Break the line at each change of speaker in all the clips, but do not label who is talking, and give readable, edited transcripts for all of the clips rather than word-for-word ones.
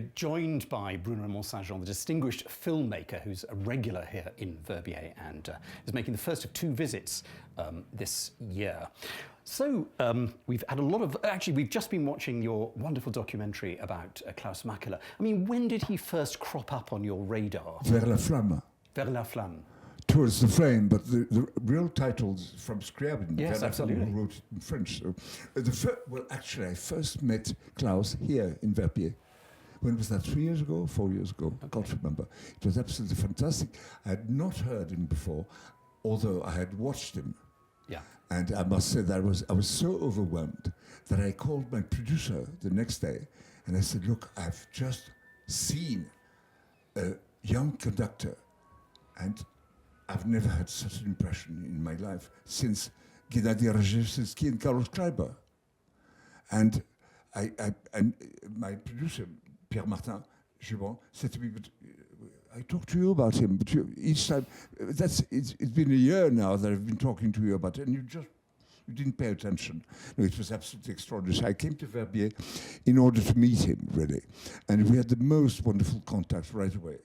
we're joined by Bruno Monsaingeon, the distinguished filmmaker who's a regular here in Verbier and is making the first of 2 visits this year. So we've had a lot of, actually we've just been watching your wonderful documentary about Klaus Mäkelä. I mean, when did he first crop up on your radar?
Vers la flamme.
Vers la flamme.
Towards the flame, but the real title's from Scriabin.
Yes, absolutely.
Who wrote it in French. So, well, actually, I first met Klaus here in Verbier. When was that? 3 years ago? 4 years ago? Okay. I can't remember. It was absolutely fantastic. I had not heard him before, although I had watched him.
Yeah.
And I must say that I was so overwhelmed that I called my producer the next day and I said, look, I've just seen a young conductor and I've never had such an impression in my life since Gennady Rajewski and Carlos Kleiber. And my producer, Pierre Martin Gibon, said to me, but I talked to you about him, but each time, it's been a year now that I've been talking to you about it, and you didn't pay attention. No, it was absolutely extraordinary. So I came to Verbier in order to meet him, really. And we had the most wonderful contact right away.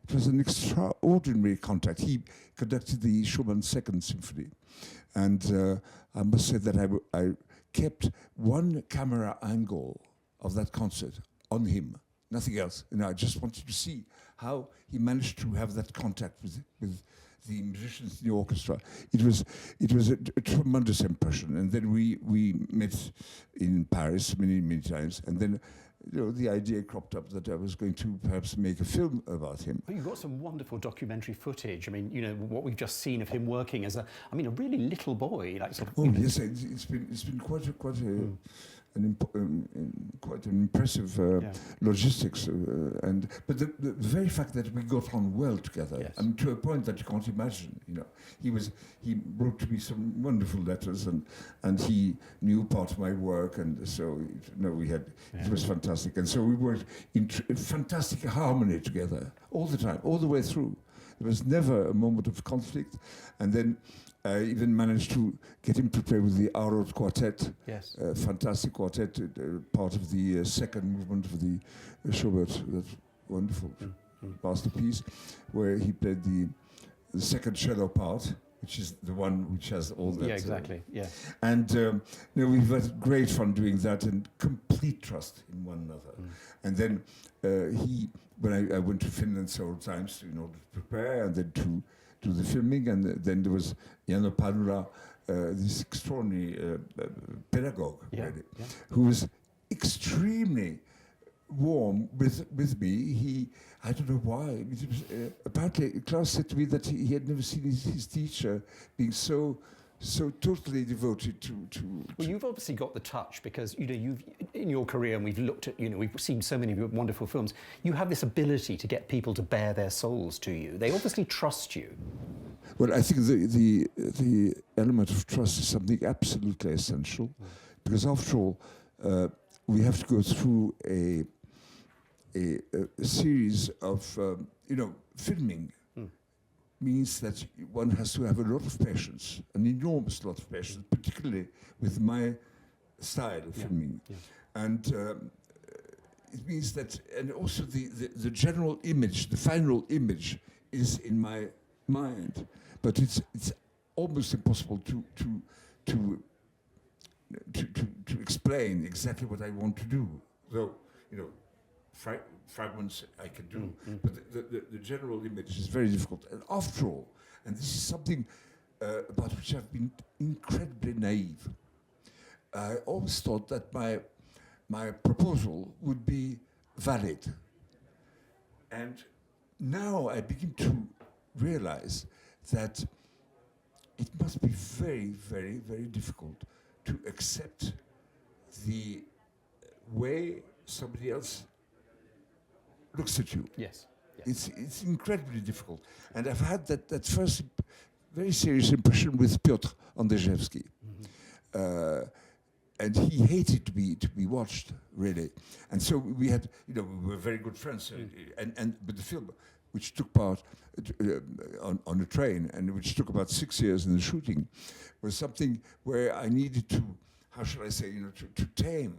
It was an extraordinary contact. He conducted the Schumann's Second Symphony. And I must say that I kept one camera angle of that concert on him, nothing else. And I just wanted to see how he managed to have that contact with the musicians in the orchestra. It was a tremendous impression. And then we met in Paris many times. And then the idea cropped up that I was going to perhaps make a film about him.
Well, you've got some wonderful documentary footage. I mean, what we've just seen of him working as a really little boy. Like sort of,
yes, it's been quite an impressive logistics, but the very fact that we got on well together,
yes.
and to a point that you can't imagine. He wrote to me some wonderful letters, and he knew part of my work, and so it was fantastic, and so we worked in fantastic harmony together all the time, all the way through. There was never a moment of conflict, and then I even managed to get him to play with the Arod Quartet,
yes.
Fantastic quartet, part of the second movement of the Schubert, that wonderful masterpiece, where he played the second cello part, which is the one which has all that.
Yeah, exactly. Yeah.
And we've had great fun doing that and complete trust in one another. And then when I went to Finland several times in order to prepare and then to do the filming, and then there was Jano Panula, this extraordinary pedagogue, really, who was extremely warm with me. I don't know why. Apparently, Klaus said to me that he had never seen his teacher being so totally devoted to.
Well, you've obviously got the touch because you've in your career, and we've looked at we've seen so many wonderful films. You have this ability to get people to bare their souls to you. They obviously trust you.
Well, I think the element of trust is something absolutely essential, because after all, we have to go through a series of filming. Means that one has to have a lot of patience, an enormous lot of patience, particularly with my style of filming. Yeah. And it means that, and also the general image, the final image is in my mind, but it's almost impossible to explain exactly what I want to do. Though, fragments I can do, but the general image is very difficult. And after all, and this is something about which I've been incredibly naive, I always thought that my proposal would be valid. And now I begin to realize that it must be very, very, very difficult to accept the way somebody else looks at you.
Yes.
It's incredibly difficult. And I've had that first very serious impression with Piotr Andrzejewski. And he hated to be watched, really. And so we had, we were very good friends. But the film, which took part on a train, and which took about 6 years in the shooting, was something where I needed to, how shall I say, to tame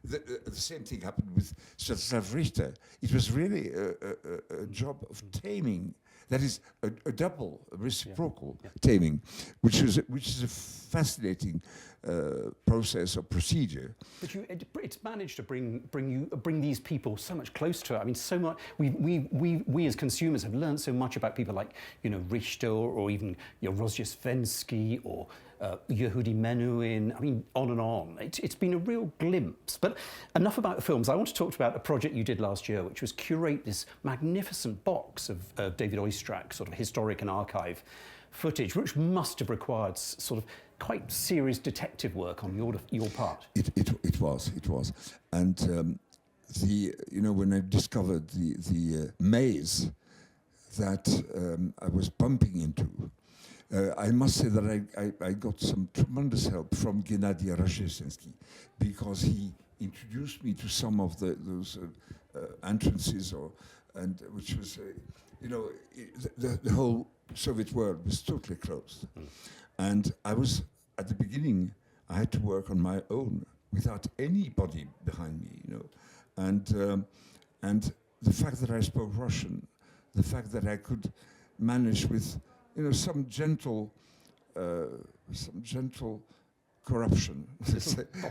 The same thing happened with Stanislav Richter. It was really a job of taming. That is a double, a reciprocal taming, which is a fascinating process or procedure.
But it's managed to bring these people so much closer to it. I mean, so much. We as consumers have learned so much about people like Richter or even Rozhdestvensky or Yehudi Menuhin. I mean, on and on. It's been a real glimpse. But enough about films. I want to talk about a project you did last year, which was curate this magnificent box of David Oistrakh, sort of historic and archive footage, which must have required sort of quite serious detective work on your part.
It was, and when I discovered the maze that I was bumping into, I must say that I got some tremendous help from Gennady Rozhdestvensky, because he introduced me to some of those entrances, which was the whole Soviet world was totally closed. And I was, at the beginning, I had to work on my own without anybody behind me, And the fact that I spoke Russian, the fact that I could manage with, some gentle corruption.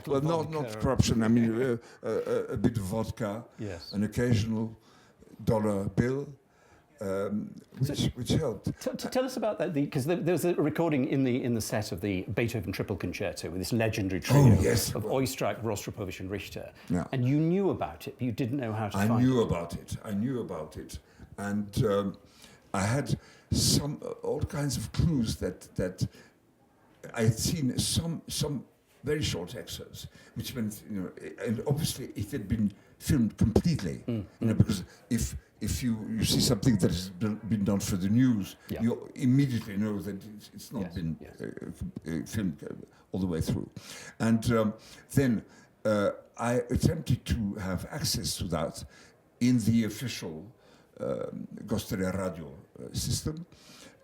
Well, not corruption. I mean, a bit of vodka, an occasional dollar bill. Which helped.
Tell us about that, because there was a recording in the set of the Beethoven Triple Concerto with this legendary trio of Oïstrakh, Rostropovich, and Richter. Yeah. And you knew about it, but you didn't know how to find it.
I knew about it, and I had all kinds of clues that I had seen some very short excerpts, which meant and obviously it had been filmed completely, because if you see something that has been done for the news, you immediately know that it's not been filmed all the way through. And then I attempted to have access to that in the official Gosteria Radio system,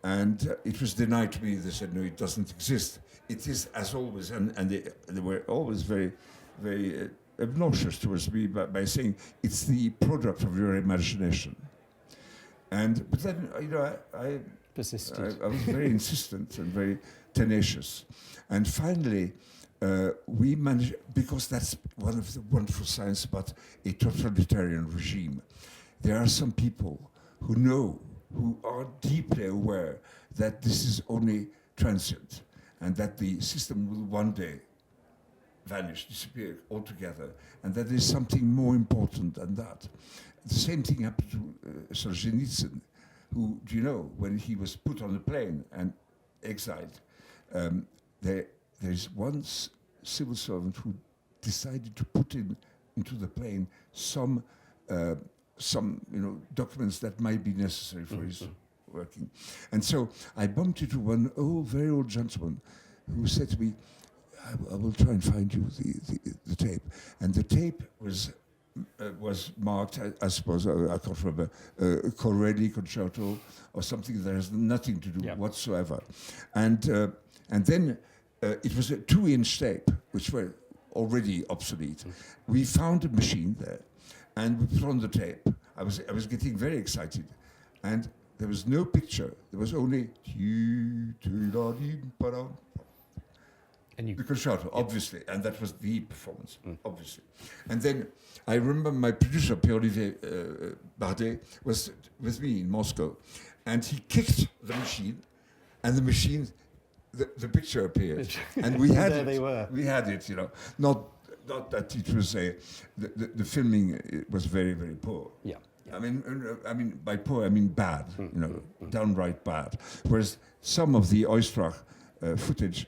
and it was denied to me. They said, no, it doesn't exist. It is, as always, and they were always very, very obnoxious towards me by saying it's the product of your imagination. But then I persisted. I was very insistent and very tenacious, and finally we managed, because that's one of the wonderful signs about a totalitarian regime. There are some people who are deeply aware that this is only transient and that the system will one day vanish, disappear altogether, and that there is something more important than that. The same thing happened to Solzhenitsyn, who, when he was put on a plane and exiled, there is one civil servant who decided to put into the plane some documents that might be necessary for his working. And so I bumped into one very old gentleman who said to me, I will try and find you the tape. And the tape was marked, I suppose, I can't remember, Corelli concerto or something that has nothing to do whatsoever. And then it was a 2-inch tape, which were already obsolete. We found a machine there, and we put on the tape. I was getting very excited, and there was no picture. There was only the concerto, obviously, and that was the performance, obviously. And then I remember my producer, Pierre-Olivier Bardet, was with me in Moscow, and he kicked the machine, and the picture appeared, and we had
there
it.
They were.
We had it, not that it was the filming was very, very poor.
Yeah.
I mean, by poor I mean bad, downright bad. Whereas some of the Oistrakh footage.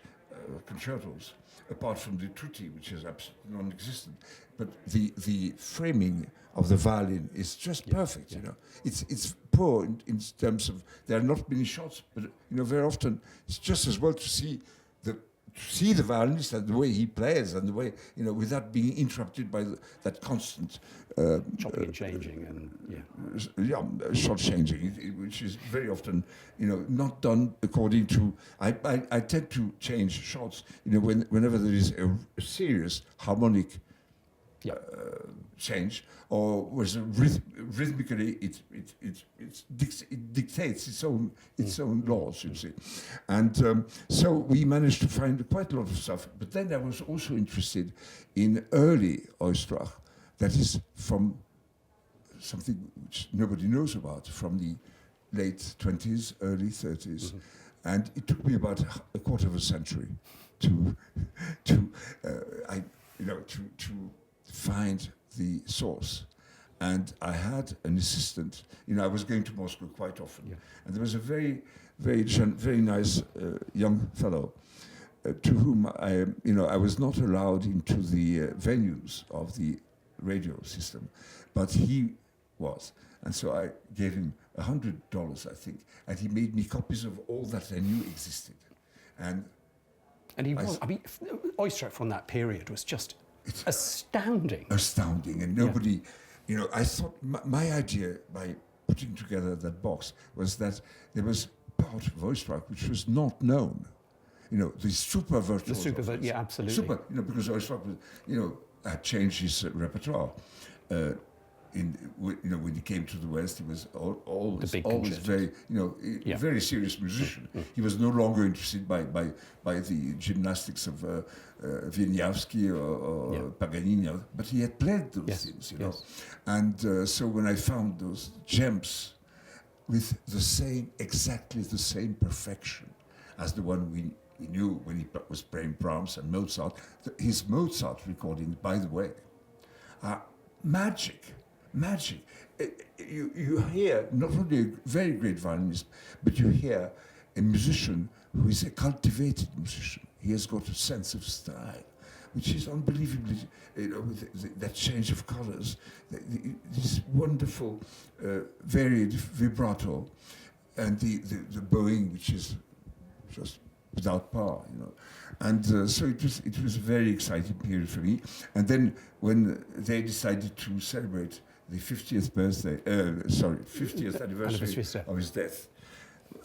Concertos, apart from the tutti, which is absolutely non-existent, but the framing of the violin is just perfect. It's poor in terms of there are not many shots, but very often it's just as well to see the violinist and the way he plays and the way without being interrupted by that constant
chopping and changing and
shot changing, which is very often not done according to. I tend to change shots whenever there is a serious harmonic change, or was rhythmically it dictates its own laws, you see. And so we managed to find quite a lot of stuff. But then I was also interested in early Oistrakh, that is from something which nobody knows about, from the late 20s, early 30s. And it took me about a quarter of a century to find the source. And I had an assistant. I was going to Moscow quite often, and there was a very nice young fellow to whom I was not allowed into the venues of the radio system, but he was. And so I gave him $100, I think, and he made me copies of all that I knew existed. And
he was, Oistrakh from that period was just astounding.
Astounding, and nobody, I thought my idea by putting together that box was that there was part of Oistrakh which was not known. The super virtuoso.
Absolutely.
Super, because Oistrakh was, had changed his repertoire. When he came to the West, he was always very, very serious musician. He was no longer interested by the gymnastics of Wieniawski or Paganini, but he had played those things, And so when I found those gems with exactly the same perfection as the one we knew when he was playing Brahms and Mozart, his Mozart recordings, by the way, are magic. You hear not only a very great violinist, but you hear a musician who is a cultivated musician. He has got a sense of style, which is unbelievably, with that change of colors, this wonderful, varied vibrato, and the bowing, which is just without power, And so it was a very exciting period for me. And then when they decided to celebrate the 50th anniversary of his death,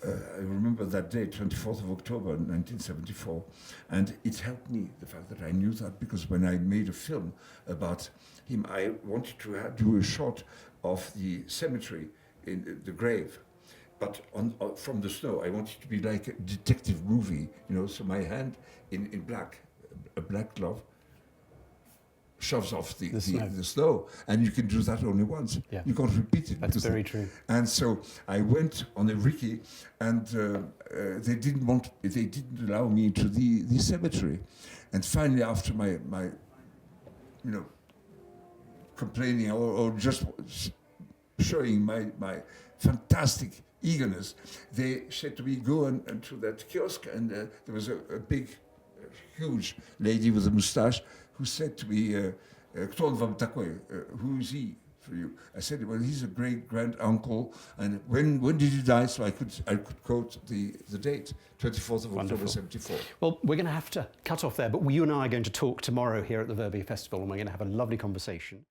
I remember that day, 24th of October, 1974, and it helped me, the fact that I knew that, because when I made a film about him, I wanted to do a shot of the cemetery in the grave. But from the snow, I wanted to be like a detective movie, so my hand in black, a black glove, shoves off the snow. And you can do that only once.
Yeah.
You can't repeat it.
That's very true.
And so I went on a recce, and they didn't allow me into the cemetery. And finally, after my complaining or just showing my fantastic eagerness, they said to me, go to that kiosk, and there was a big, huge lady with a moustache who said to me, "Kto on wam такой? Who is he for you?" I said, "Well, he's a great-grand uncle, and when did he die?" So I could quote the date, 24th of October, 74.
Well, we're going to have to cut off there, but you and I are going to talk tomorrow here at the Verbier Festival, and we're going to have a lovely conversation.